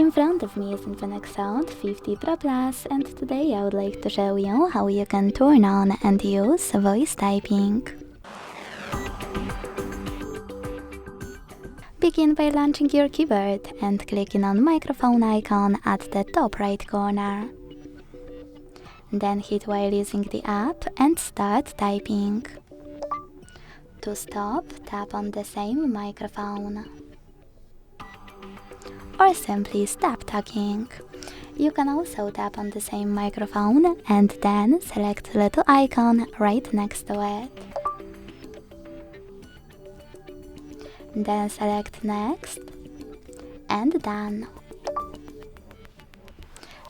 In front of me is Infinix Hot 50 Pro Plus, and today I would like to show you how you can turn on and use voice typing. Begin by launching your keyboard and clicking on microphone icon at the top right corner. Then hit while using the app and start typing. To stop, tap on the same microphone. Or simply stop talking. You can also tap on the same microphone and then select the little icon right next to it. Then select next and done.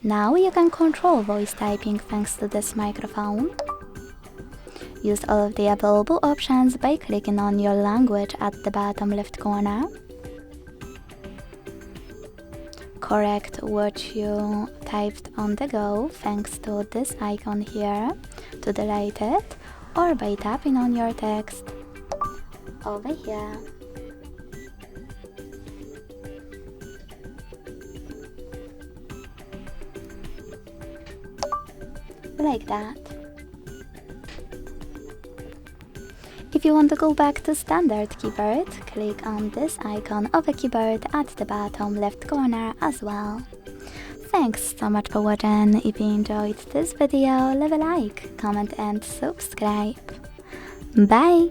Now you can control voice typing thanks to this microphone. Use all of the available options by clicking on your language at the bottom left corner. Correct what you typed on the go thanks to this icon here to delete it, or by tapping on your text over here. Like that. If you want to go back to standard keyboard, click on this icon of a keyboard at the bottom left corner as well. Thanks so much for watching. If you enjoyed this video, leave a like, comment and subscribe. Bye!